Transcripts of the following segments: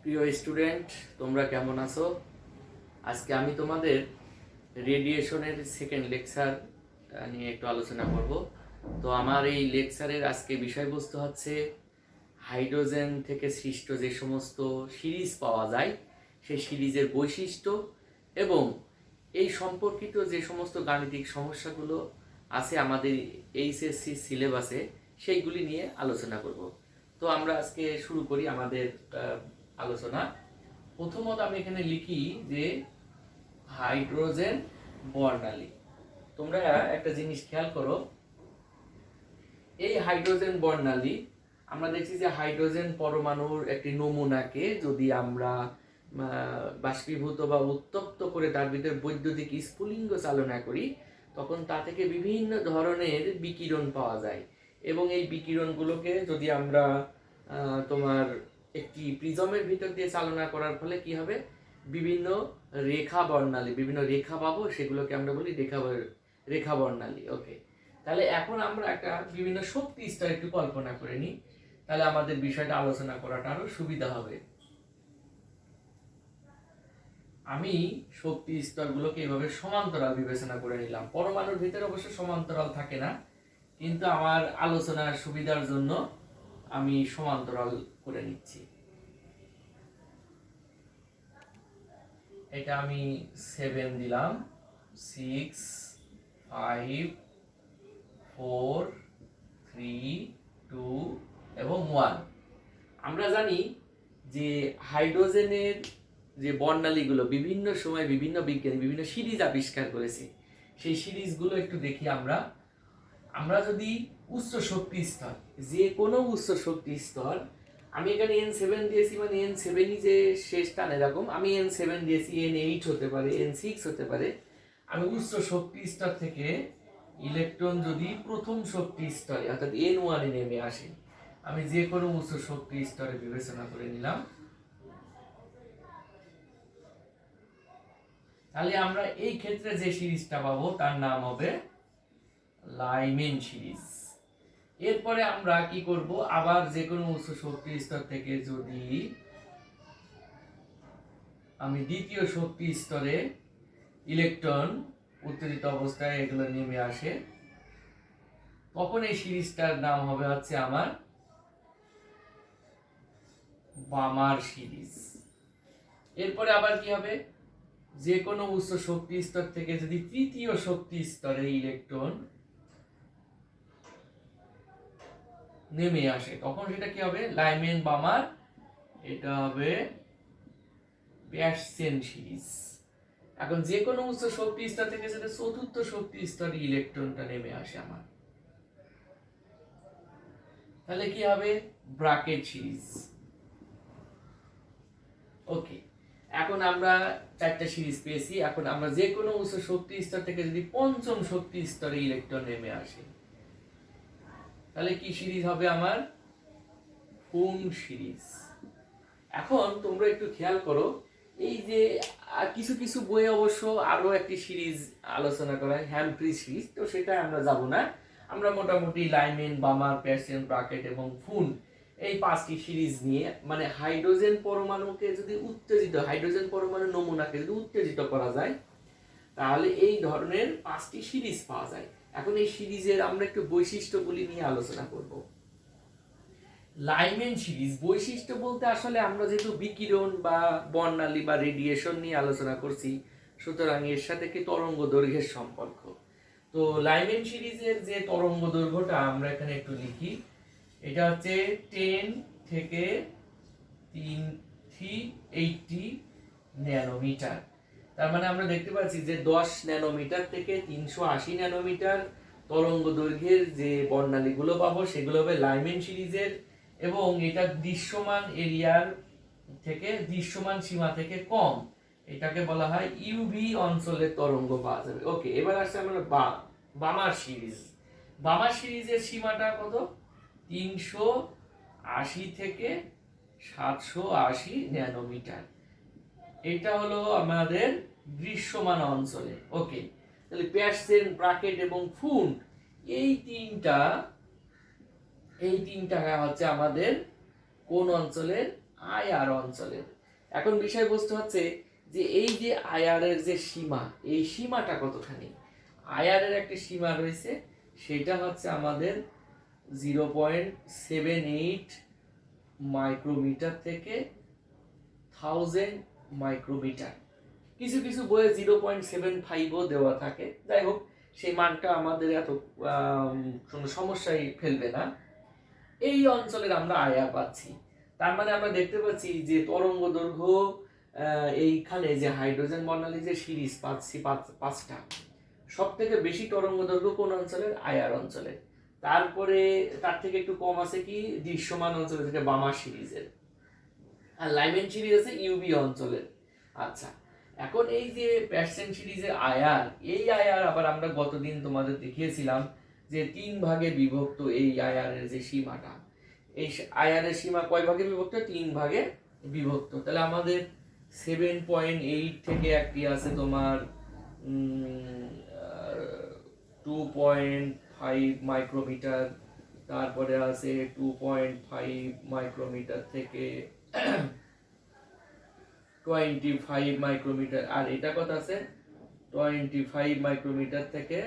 প্রিয় স্টুডেন্ট, তোমরা কেমন আছো? আজকে আমি তোমাদের রেডিয়েশনের সেকেন্ড লেকচার নিয়ে একটু আলোচনা করব। তো আমার এই লেকচারের আজকে বিষয়বস্তু হচ্ছে হাইড্রোজেন থেকে সৃষ্ট যে সমস্ত সিরিজ পাওয়া যায় সেই সিরিজের বৈশিষ্ট্য এবং এই সম্পর্কিত যে সমস্ত গাণিতিক সমস্যাগুলো আছে আমাদের এইচএসসি সিলেবাসে সেইগুলি নিয়ে আলোচনা করব। তো আমরা আজকে শুরু করি আমাদের আলোচনা। প্রথমত আমি এখানে লিখি যে হাইড্রোজেন বর্ণালী। তোমরা একটা জিনিস খেয়াল করো, এই হাইড্রোজেন বর্ণালী আমরা দেখছি যে হাইড্রোজেন পরমাণুর একটি নমুনাকে যদি আমরা বাষ্পীভূত বা উত্তপ্ত করে তার ভিতরে বৈদ্যুতিক স্ফুলিঙ্গ চালনা করি, তখন তা থেকে বিভিন্ন ধরনের বিকিরণ পাওয়া যায়। এবং এই বিকিরণগুলোকে যদি আমরা তোমার একটি প্রিজমের ভিতর দিয়ে চালনা করার ফলে কি হবে, বিভিন্ন রেখা বর্ণালী, বিভিন্ন রেখা পাবো, সেগুলোকে আমরা বলি রেখা বর্ণালী। ওকে, তাহলে এখন আমরা একটা বিভিন্ন শক্তি স্তর একটু কল্পনা করে নিই, তাহলে আমাদের বিষয়টা আলোচনা করাটা আরো সুবিধা হবে। আমি শক্তি স্তরগুলোকে এভাবে সমান্তরাল বিবেচনা করে নিলাম। পরমাণুর ভিতরে অবশ্য সমান্তরাল থাকে না, কিন্তু আমার আলোচনার সুবিধার জন্য আমি সমান্তরাল করে নিচ্ছি। এটা আমি 7 দিলাম, 6, 5, 4, 3, 2 এবং 1। আমরা জানি যে হাইড্রোজেনের যে বর্ণালীগুলো বিভিন্ন সময় বিভিন্ন বিজ্ঞানী বিভিন্ন সিরিজ আবিষ্কার করেছে, সেই সিরিজগুলো একটু দেখি আমরা। আমরা যদি উচ্চ শক্তি স্তর, যে কোনো উচ্চ শক্তি স্তর, আমি এখানে N7 দিয়েছি, মানে N7ই যে শেষ টান এরকম, আমি N7 দিয়েছি, N8 হতে পারে, N6 হতে পারে। আমি উচ্চ শক্তি স্তর থেকে ইলেকট্রন যদি প্রথম শক্তি স্তরে অর্থাৎ N1 এ নেমে আসে, আমি যে কোনো উচ্চ শক্তি স্তরে বিবেচনা করে নিলাম। তাহলে আমরা এই ক্ষেত্রে যে সিরিজটা পাবো তার নাম হবে লাইমেন সিরিজ। এরপরে আমরা কি করব, আবার যে কোনো উচ্চ শক্তি স্তর থেকে যদি আমি দ্বিতীয় শক্তি স্তরে ইলেকট্রন উত্তেজিত অবস্থায় এগুলো নেমে আসে, তখন এই সিরিজটার নাম হবে হচ্ছে আমার বামার সিরিজ। এরপরে আবার কি হবে, যে কোনো উচ্চ শক্তি স্তর থেকে যদি তৃতীয় শক্তি স্তরে ইলেকট্রন নেমে আসে, তখন সেটা কি হবে, লাইমেন বামার, এটা হবে পেয়ারসেন সিরিজ। এখন যে কোনো উচ্চ শক্তি স্তর থেকে যদি চতুর্থ শক্তি স্তরে ইলেকট্রনটা নেমে আসে আমার, তাহলে কি হবে, ব্রাকেট সিরিজ। ওকে, এখন আমরা চারটা সিরিজ পেয়েছি। এখন আমরা যে কোনো উচ্চ শক্তি স্তর থেকে যদি পঞ্চম শক্তি স্তরে ইলেকট্রন নেমে আসে, তাহলে কি সিরিজ হবে আমার, ফুন সিরিজ। এখন তোমরা একটু খেয়াল করো, এই যে কিছু কিছু বইয়ে অবশ্য আরো একটি সিরিজ আলোচনা করা হয়, হ্যামফ্রি সিরিজ, তো সেটা আমরা যাব না। আমরা মোটামুটি লাইমেন, বামার, পেয়ারসেন, ব্রাকেট এবং ফুন এই পাঁচটি সিরিজ নিয়ে, মানে হাইড্রোজেন পরমাণুকে যদি উত্তেজিত, হাইড্রোজেন পরমাণু নমুনাকে যদি উত্তেজিত করা যায়, তাহলে এই ধরনের পাঁচটি সিরিজ পাওয়া যায়। এখন এই সিরিজের আমরা একটু বৈশিষ্ট্যগুলি নিয়ে আলোচনা করব। লাইমেন সিরিজ বৈশিষ্ট্য বলতে আসলে আমরা যেহেতু বিকিরণ বা বর্ণালী বা রেডিয়েশন নিয়ে আলোচনা করছি, সুতরাং এর সাথে কি তরঙ্গ দৈর্ঘ্যের সম্পর্ক। তো লাইমেন সিরিজের যে তরঙ্গ দৈর্ঘ্যটা আমরা এখানে একটু লিখি, এটা হচ্ছে 10 থেকে 380 ন্যানোমিটার। তার মানে আমরা দেখতে পাচ্ছি যে 10 ন্যানোমিটার থেকে 380 ন্যানোমিটার তরঙ্গ দৈর্ঘ্যের যে বর্ণালীগুলো পাবো সেগুলো হবে লাইমেন সিরিজের, এবং এটা দৃশ্যমান এরিয়ার থেকে, দৃশ্যমান সীমা থেকে কম, এটাকে বলা হয় ইউভি অঞ্চলের তরঙ্গ পাওয়া যাবে। ওকে, এবার আসছে আমরা বামার সিরিজ। বামার সিরিজের সীমাটা কত, 380 থেকে 780 ন্যানোমিটার। এটা হলো আমাদের দৃশ্যমান অঞ্চলে। ওকে, তাহলে পেয়ারসেন, ব্রাকেট এবং ফুন এই তিনটা হচ্ছে আমাদের কোন অঞ্চলের আইআর অঞ্চলের। এখন বিষয়বস্তু হচ্ছে যে এই যে আইআর এর যে সীমা, এই সীমাটা কতখানি? আইআর এর একটা সীমা রয়েছে, সেটা হচ্ছে আমাদের 0.78 মাইক্রোমিটার থেকে 1000 মাইক্রোমিটার। কিছু কিছু বইয়ে 0.75ও দেওয়া থাকে। যাই হোক, সেই মানটা আমাদের এত কোনো সমস্যায় ফেলবে না। এই অঞ্চলের আমরা আইআর পাচ্ছি। তার মানে আমরা দেখতে পাচ্ছি যে তরঙ্গ দৈর্ঘ্য এইখানে যে হাইড্রোজেন বর্ণালী যে সিরিজ পাচ্ছি পাঁচটা, সব থেকে বেশি তরঙ্গ দৈর্ঘ্য কোন অঞ্চলের? আইআর অঞ্চলের। তারপরে তার থেকে একটু কম আছে কি দৃশ্যমান অঞ্চলের থেকে বামা সিরিজের, আর লাইমেন সিরিজ আছে ইউবি অঞ্চলের। আচ্ছা, এখন এই যে প্যারসেন সিরিজের আইআর, এই আইআর আবার আমরা গতদিন তোমাদের দেখিয়েছিলাম যে 3 ভাগে বিভক্ত। এই আইআর এর যে সীমাটা, এই আইআর এর সীমা কয় ভাগে বিভক্ত? 3 ভাগে বিভক্ত। তাহলে আমাদের 7.8 থেকে একটি আছে তোমার 2.5 মাইক্রোমিটার, তারপরে আছে 2.5 মাইক্রোমিটার থেকে 25 মাইক্রোমিটার, আর এটা কত আছে 25 মাইক্রোমিটার থেকে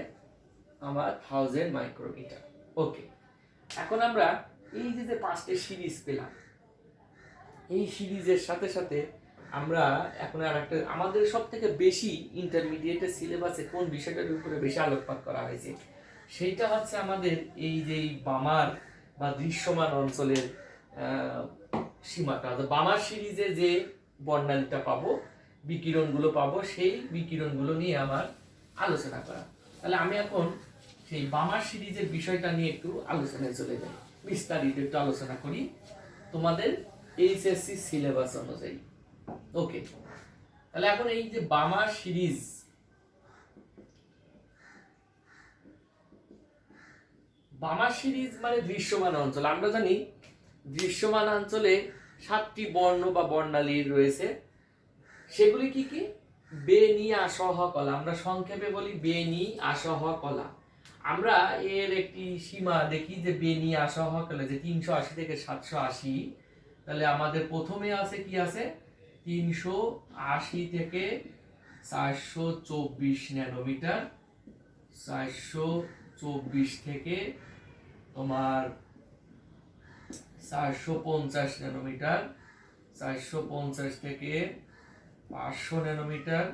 আমার 1000 মাইক্রোমিটার। ওকে, এখন আমরা এই যে পাঁচটি সিরিজ পেলাম, এই সিরিজের সাথে সাথে আমরা এখন আর একটা আমাদের সব থেকে বেশি ইন্টারমিডিয়েটের সিলেবাসে কোন বিষয়টার উপরে বেশি আলোকপাত করা হয়েছে, সেইটা হচ্ছে আমাদের এই যে বামার বা দৃশ্যমান অঞ্চলের সীমাটা। বামার সিরিজে যে বর্ণালীটা পাবো, বিকিরণগুলো পাবো, সেই বিকিরণগুলো নিয়ে আমার আলোচনা করা। তাহলে আমি এখন সেই বামার সিরিজের বিষয়টা নিয়ে একটু আলোচনায় চলে যাই, বিস্তারিত একটু আলোচনা করি তোমাদের এইচএসসি সিলেবাস অনুযায়ী। ওকে, তাহলে এখন এই যে বামার সিরিজ, বামার সিরিজ মানে দৃশ্যমান অঞ্চল। আমরা জানি দৃশ্যমান অঞ্চলে 7টি বর্ণ বা বর্ণালী রয়েছে। সেগুলি কি কি? বেনি আসহ কলা, আমরা সংক্ষেপে বলি বেনি আসহ কলা। আমরা এর একটি সীমা দেখি যে বেনি আসহ কলা যে 380 থেকে 780। তাহলে আমাদের প্রথমে আছে কি আছে 380 থেকে 424 ন্যানোমিটার, 424 থেকে তোমার 450 ন্যানোমিটার, 450 থেকে 500 ন্যানোমিটার,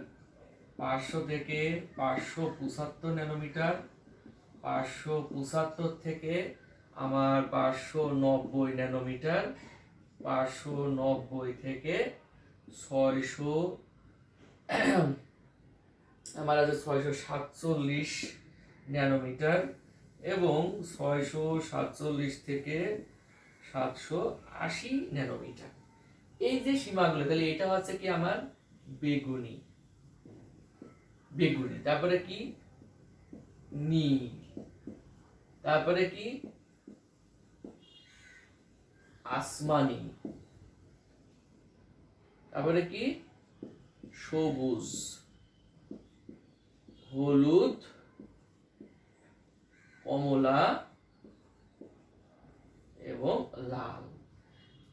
500 থেকে 575 ন্যানোমিটার, 575 থেকে আমার 590 ন্যানোমিটার, 590 থেকে 600 আমার আছে 647 ন্যানোমিটার, এবং 647 থেকে 780 ন্যানোমিটার। এই যে সীমাগুলো, তাহলে এটা হচ্ছে কি আমার বেগুনি, বেগুনি। তারপরে কি নীল, তারপরে কি আসমানি, তারপরে কি সবুজ, হলুদ, কমলা এবং লাল।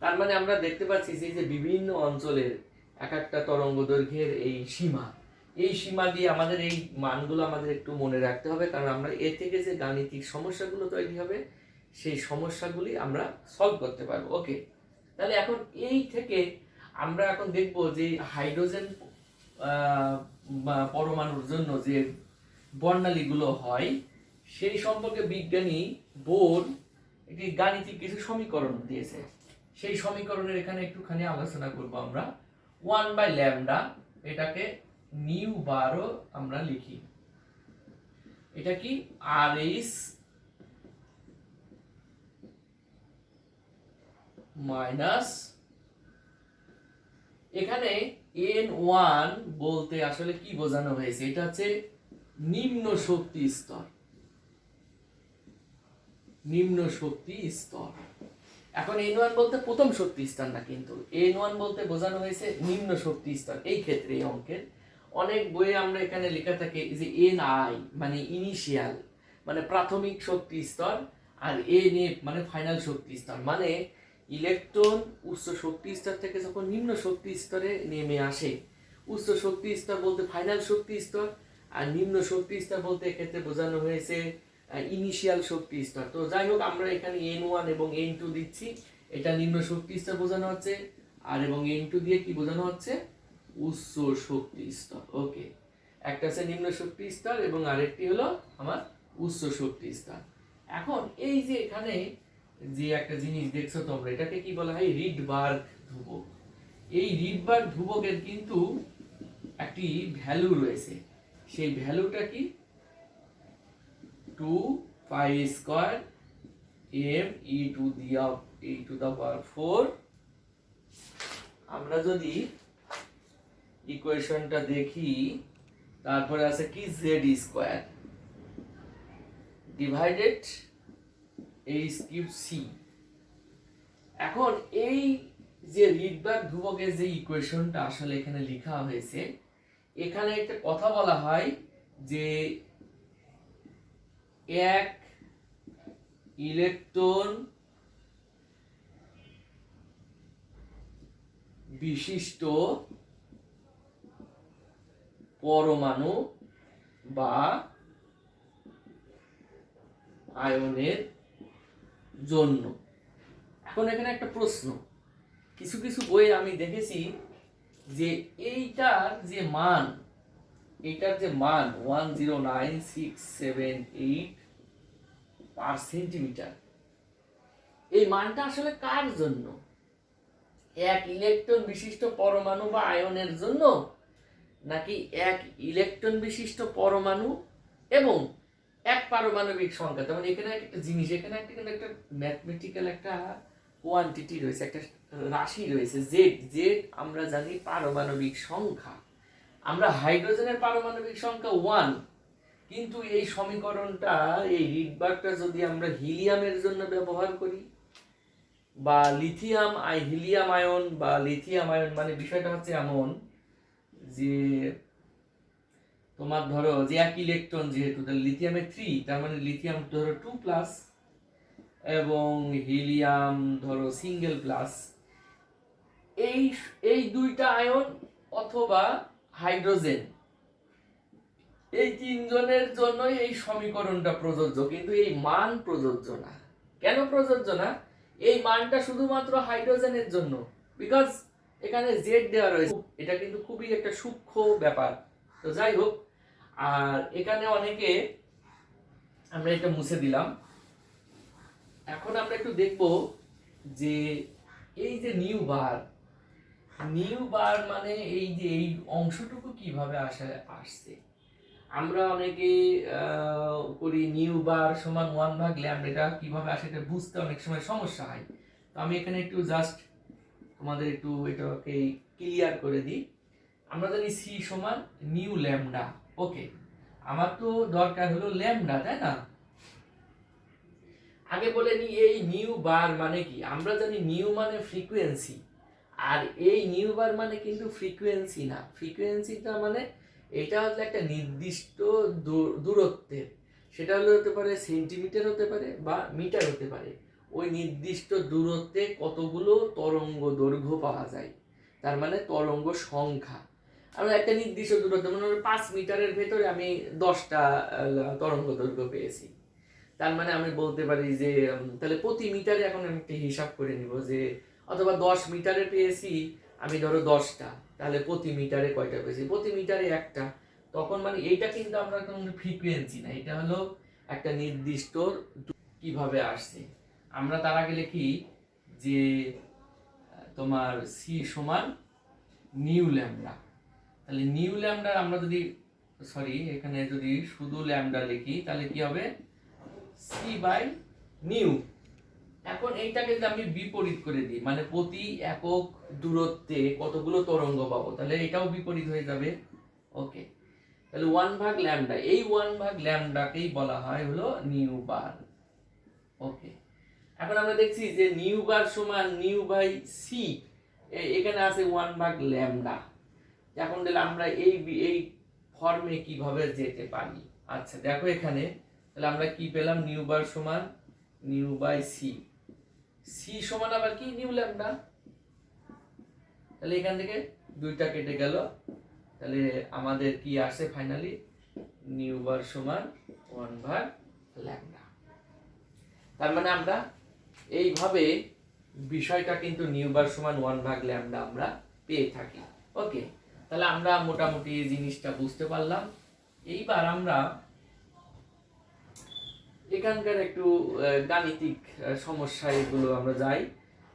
তার মানে আমরা দেখতে পাচ্ছি যে বিভিন্ন অঞ্চলের এক একটা তরঙ্গ দৈর্ঘ্যের এই সীমা, এই সীমা দিয়ে আমাদের এই মানগুলো আমাদের একটু মনে রাখতে হবে, কারণ আমরা এ থেকে যে গাণিতিক সমস্যাগুলো তৈরি হবে সেই সমস্যাগুলি আমরা সলভ করতে পারবো। ওকে, তাহলে এখন এই থেকে আমরা এখন দেখব যে হাইড্রোজেন পরমাণুর জন্য যে বর্ণালীগুলো হয় সেই সম্পর্কে বিজ্ঞানী বোর একটি গাণিতিক কিছু সমীকরণ দিয়েছে। সেই সমীকরণের এখানে একটুখানি আলোচনা করব আমরা। 1/λ, এটাকে নিউ বারও আমরা লিখি। এটা কি RH মাইনাস, এখানে N1 বলতে আসলে কি বোঝানো হয়েছে? এটা হচ্ছে নিম্ন শক্তি স্তর, নিম্ন শক্তি স্তর। এখন N1 বলতে প্রথম শক্তি স্তর না, কিন্তু N1 বলতে বোঝানো হয়েছে নিম্ন শক্তি স্তর। এই ক্ষেত্রে এই অঙ্কের অনেক বইয়ে আমরা এখানে লেখা থাকে যে NI মানে ইনিশিয়াল মানে প্রাথমিক শক্তি স্তর, আর NF মানে ফাইনাল শক্তি স্তর। মানে ইলেকট্রন উচ্চ শক্তি স্তর থেকে যখন নিম্ন শক্তি স্তরে নেমে আসে, উচ্চ শক্তি স্তর বলতে ফাইনাল শক্তি স্তর, আর নিম্ন শক্তি স্তর বলতে এক্ষেত্রে বোঝানো হয়েছে ইনিশিয়াল শক্তি স্তর। তো যাই হোক, আমরা এখানে N1 এবং N2 দিচ্ছি, এটা নিম্ন শক্তি স্তর বোঝানো হচ্ছে, আর এবং N2 দিয়ে কি বোঝানো হচ্ছে, উচ্চ শক্তি স্তর। ওকে, একটা আছে নিম্ন শক্তি স্তর এবং আরেকটি হলো আমার উচ্চ শক্তি স্তর। এখন এই যে এখানে যে একটা জিনিস দেখছো তোমরা, এটাকে কি বলা হয়, রিডবার্গ ধ্রুবক। এই রিডবার্গ ধ্রুবকের কিন্তু একটি ভ্যালু রয়েছে, সেই ভ্যালুটা কি, 2π² m e⁴। আমরা যদি ইকুয়েশনটা দেখি, তারপরে আছে কি z² ডিভাইডেড h³ c। এখন এই যে রিডবার্গ ধ্রুবকের যে ইকুয়েশনটা আসলে এখানে লেখা হয়েছে, এখানে একটা কথা বলা হয় যে এক ইলেকট্রন বিশিষ্ট পরমাণু বা আয়নের জন্য। এখন এখানে একটা প্রশ্ন, কিছু কিছু বইয়ে আমি দেখেছি যে এইটার যে মান 109,678 পার সেন্টিমিটার, এই মানটা আসলে কার জন্য, এক ইলেকট্রন বিশিষ্ট পরমাণু বা আয়নের জন্য, নাকি এক ইলেকট্রন বিশিষ্ট পরমাণু এবং এক পারমাণবিক সংখ্যা। তেমন এখানে একটা জিনিস, এখানে একটা ম্যাথমেটিক্যাল একটা কোয়ান্টিটি রয়েছে, একটা রাশি রয়েছে, জেড আমরা জানি পারমাণবিক সংখ্যা। আমরা হাইড্রোজেনের পারমাণবিক সংখ্যা 1, কিন্তু এই সমীকরণটা, এই রিডবার্গটা যদি আমরা হিলিয়ামের জন্য ব্যবহার করি, বা হিলিয়াম আয়ন বা লিথিয়াম আয়ন, মানে বিষয়টা হচ্ছে এমন যে তোমার ধরো যে এক ইলেকট্রন, যেহেতু লিথিয়ামে 3, তার মানে লিথিয়াম ধরো 2+, এবং হিলিয়াম ধরো সিঙ্গেল প্লাস। এই দুইটা আয়ন অথবা হাইড্রোজেন, এই তিনজনের জন্যই এই সমীকরণটা প্রযোজ্য, কিন্তু এই মান প্রযোজ্য না। কেন প্রযোজ্য না? এই মানটা শুধুমাত্র হাইড্রোজেনের জন্য, বিকজ এখানে জেড দেওয়া রয়েছে। এটা কিন্তু খুবই একটা সূক্ষ্ম ব্যাপার। তো যাই হোক, আর এখানে অনেকে, আমরা এটা মুছে দিলাম। এখন আমরা একটু দেখব যে এই যে নিউ বার মানে এই যে এই অংশটুকু কিভাবে আসছে। আমরা অনেকে করি নিউ বার সমান 1/λ, এটা কিভাবে আসে এটা বুঝতে অনেক সময় সমস্যা হয়। তো আমি এখানে একটু জাস্ট তোমাদের একটু এটাকে ক্লিয়ার করে দিই। আমরা জানি সি সমান নিউ ল্যামডা। ওকে, আমার তো দরকার হলো ল্যামডা, তাই না? আগে বলে নি এই নিউ বার মানে কি। আমরা জানি নিউ মানে ফ্রিকোয়েন্সি, আর এই নিউ বার মানে কিন্তু ফ্রিকোয়েন্সি না। ফ্রিকোয়েন্সিটা মানে এটা হচ্ছে একটা নির্দিষ্ট দূরত্বের, সেটা হতে পারে সেন্টিমিটার, হতে পারে বা মিটার হতে পারে। ওই নির্দিষ্ট দূরত্বে কতগুলো তরঙ্গ দৈর্ঘ্য পাওয়া যায়, তার মানে তরঙ্গ সংখ্যা। আমরা একটা নির্দিষ্ট দূরত্ব, মনে হয় 5 মিটারের ভেতরে আমি 10টা তরঙ্গ দৈর্ঘ্য পেয়েছি, তার মানে আমি বলতে পারি যে তাহলে প্রতি মিটারে এখন আমি একটা হিসাব করে নিব যে, অথবা 10 মিটারে পেয়েছি আমি ধরো 10টা, তাহলে প্রতি মিটারে কয়টা পেয়েছি, প্রতি মিটারে একটা। তখন মানে এইটা কিন্তু আমরা কোনো ফ্রিকোয়েন্সি না, এটা হলো একটা নির্দিষ্ট কিভাবে আসছে। আমরা তার আগে লিখি যে তোমার সি সমান নিউ ল্যামডা। তাহলে নিউ ল্যামডা আমরা যদি এখানে যদি শুধু ল্যামডা লিখি, তাহলে কি হবে, সি বাই নিউ। এখন এইটাকে যদি আমি বিপরীত করে দিই, মানে প্রতি একক দূরত্বে কতগুলো তরঙ্গ পাবো, তাহলে এটাও বিপরীত হয়ে যাবে। ওকে, তাহলে 1/λ, এই 1/λকেই বলা হয় হলো নিউ বার। ওকে, এখন আমরা দেখছি যে নিউ বার সমান নিউ বাই সি, এখানে আছে 1/λ। এখন দিলে আমরা এই ফর্মে কিভাবে যেতে পারি। আচ্ছা দেখো এখানে, তাহলে আমরা কি পেলাম, নিউ বার সমান নিউ বাই সি। সি সমান আবার কি নিউ ল্যামডা, তাহলে এখান থেকে দুইটা কেটে গেল, তাহলে আমাদের কি আসে ফাইনালি নিউ বার সমান 1/λ। তার মানে আমরা এইভাবে বিষয়টা কিন্তু নিউ বার সমান 1/λ আমরা পেয়ে থাকি। ওকে, তাহলে আমরা মোটামুটি এই জিনিসটা বুঝতে পারলাম। এইবার আমরা এখানকার একটু গাণিতিক সমস্যা এগুলো আমরা যাই,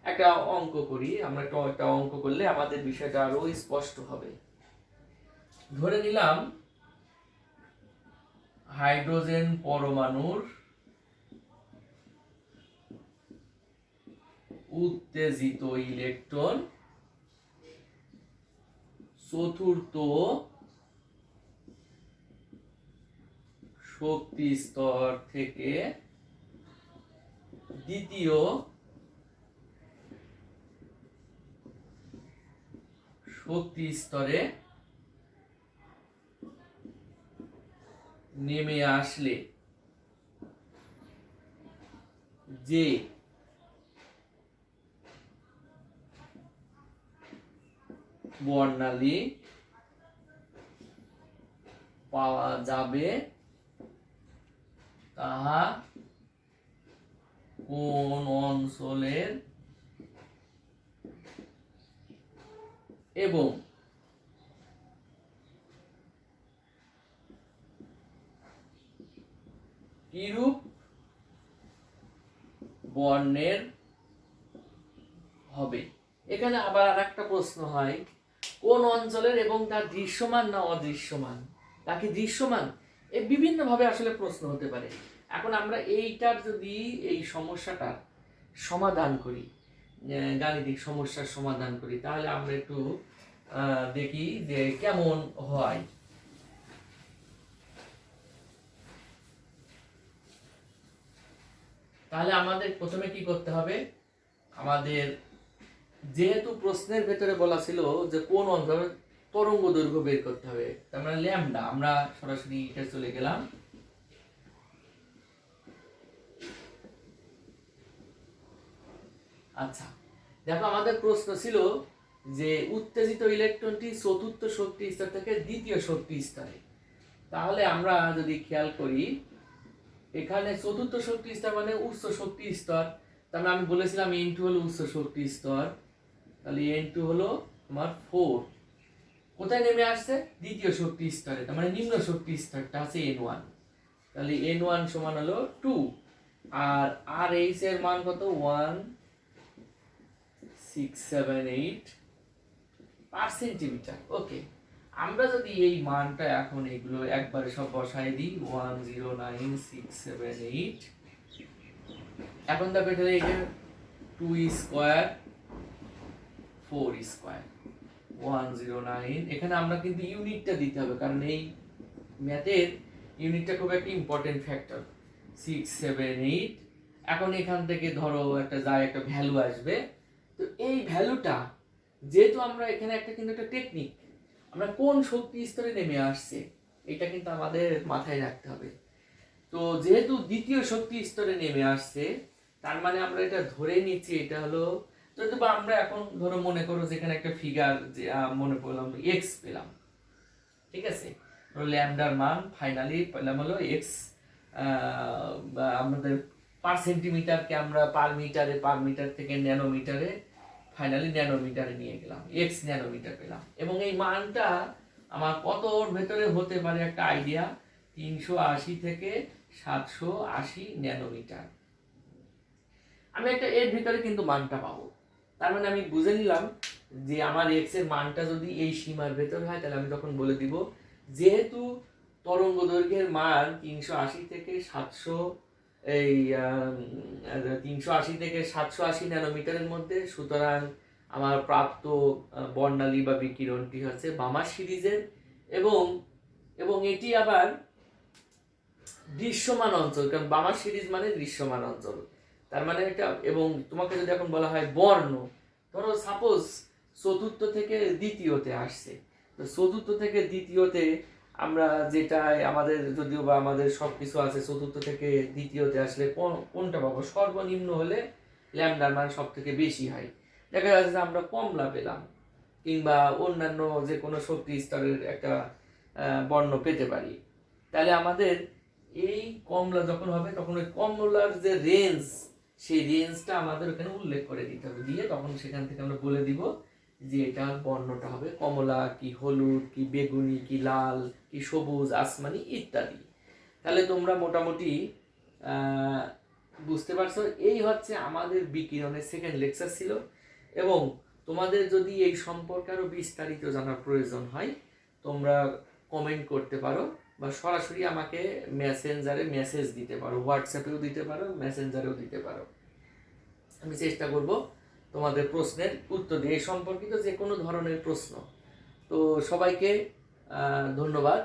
একটা অঙ্ক করি। আমরা একটা অঙ্ক করলে আমাদের বিষয়টা আরো স্পষ্ট হবে। ধরে নিলাম হাইড্রোজেন পরমাণুর উত্তেজিত ইলেকট্রন চতুর্থ শক্তি স্তর থেকে দ্বিতীয় শক্তি স্তরে নেমে আসলে যে বর্ণালী পাওয়া যাবে তাহা কোন অঞ্চলের এবং কিরূপ বর্ণের হবে। এখানে আবার আরেকটা প্রশ্ন হয়, কোন অঞ্চলের এবং তা দৃশ্যমান না অদৃশ্যমান, তা কি দৃশ্যমান? এই বিভিন্ন ভাবে আসলে প্রশ্ন হতে পারে। এখন আমরা এইটার যদি এই সমস্যাটার সমাধান করি, গাণিতিক সমস্যার সমাধান করি, তাহলে আমরা একটু দেখি যে কেমন হয়। তাহলে আমাদের প্রথমে কি করতে হবে, আমাদের যেহেতু প্রশ্নের ভেতরে বলা ছিল যে কোন অঞ্চলে তরঙ্গ দৈর্ঘ্য বের করতে হবে, তার মানে ল্যামডা, আমরা সরাসরি এটা চলে গেলাম। আচ্ছা, দেখো আমাদের প্রশ্ন ছিল যে উত্তেজিত ইলেকট্রনটি চতুর্থ শক্তি স্তর থেকে দ্বিতীয় শক্তি স্তরে। তাহলে আমরা যদি খেয়াল করি, এখানে চতুর্থ শক্তি স্তর মানে উচ্চ শক্তি স্তর, তার মানে আমি বলেছিলাম N2 হলো উচ্চ শক্তি স্তর, তাহলে N2 হলো আমার 4। কোথায় নেমে আসছে? দ্বিতীয় শক্তি স্তরে, তার মানে নিম্ন শক্তি স্তরটা আছে N1, তাহলে N1 সমান হলো 2, আর RH এর মান কত? 1.678 পার সেন্টিমিটার। ওকে, আমরা যদি এই মানটা এখন এগুলো একবারে সব বসাই দিই, 109,678, এখন দেখো এটা এই যে 2 স্কয়ার 4 স্কয়ার 109, এখানে আমরা কিন্তু ইউনিটটা দিতে হবে, কারণ এই ম্যাথের ইউনিটটা খুব একটা ইম্পর্টেন্ট ফ্যাক্টর। 678, এখন এখান থেকে ধরো একটা যায় একটা ভ্যালু আসবে, তো এই ভ্যালুটা যেহেতু আমরা এখানে একটা কিন্তু একটা টেকনিক, আমরা কোন শক্তি স্তরে নেমে আসছে এটা কিন্তু আমাদের মাথায় রাখতে হবে। তো যেহেতু দ্বিতীয় শক্তি স্তরে নেমে আসছে, তার মানে আমরা এটা ধরে নিচ্ছি এটা হলো, যদি আমরা এখন ধরো মনে করো যেখানে একটা ফিগার যে মনে করলাম x পেলাম, ঠিক আছে, ল্যামডার মান ফাইনালি পেলাম হলো x, আমাদের পার সেন্টিমিটারকে আমরা পার মিটার থেকে ন্যানোমিটারে, ফাইনালি ন্যানোমিটারে নিয়ে গেলাম, x ন্যানোমিটার পেলাম, এবং এই মানটা আমার কতর ভেতরে হতে পারে একটা আইডিয়া, 380 থেকে 780 ন্যানোমিটার। আমি একটা এর ভিতরে কিন্তু মানটা পাবো, তার মানে আমি বুঝে নিলাম যে আমার x এর মানটা যদি এই সীমার ভেতর হয়, তাহলে আমি তখন বলে দিব যেহেতু তরঙ্গ দৈর্ঘ্যের মান 380 থেকে 780 ন্যানোমিটারের মধ্যে, সুতরাং আমার প্রাপ্ত বর্ণালী বা বিকিরণটি হচ্ছে বামার সিরিজের, এবং এটি আবার দৃশ্যমান অঞ্চল, কারণ বামার সিরিজ মানে দৃশ্যমান অঞ্চল, তার মানে এটা। এবং তোমাকে যদি এখন বলা হয় বর্ণ, ধরো সাপোজ চতুর্থ থেকে দ্বিতীয়তে আসছে, তো চতুর্থ থেকে দ্বিতীয়তে আমরা যেটা আমাদের যদিও বা আমাদের সবকিছু আছে, চতুর্থ থেকে দ্বিতীয়তে আসলে কোনটা পাবো? সর্বনিম্ন হলে ল্যামডার মান সব থেকে বেশি হয়। দেখা যাচ্ছে যে আমরা কমলা পেলাম, কিংবা অন্যান্য যে কোনো শক্তি স্তরের একটা বর্ণ পেতে পারি। তাহলে আমাদের এই কমলা যখন হবে তখন ওই কমলার যে রেঞ্জ, সেই রেঞ্জটা আমাদের ওখানে উল্লেখ করে দিতে হবে, দিয়ে তখন সেখান থেকে আমরা বলে দিব যে এটার বর্ণটা হবে কমলা, কি হলুদ, কি বেগুনি, কি লাল, কি সবুজ, আসমানি ইত্যাদি। তাহলে তোমরা মোটামুটি বুঝতে পারছো। এই হচ্ছে আমাদের বিকিরণের সেকেন্ড লেকচার ছিল। এবং তোমাদের যদি এই সম্পর্কে আরও বিস্তারিত জানার প্রয়োজন হয়, তোমরা কমেন্ট করতে পারো বা সরাসরি আমাকে মেসেঞ্জারে মেসেজ দিতে পারো, হোয়াটসঅ্যাপেও দিতে পারো, মেসেঞ্জারেও দিতে পারো। আমি চেষ্টা করব তোমাদের প্রশ্নের উত্তর দিয়ে সম্পর্কিত যে কোনো ধরনের প্রশ্ন। তো সবাইকে ধন্যবাদ।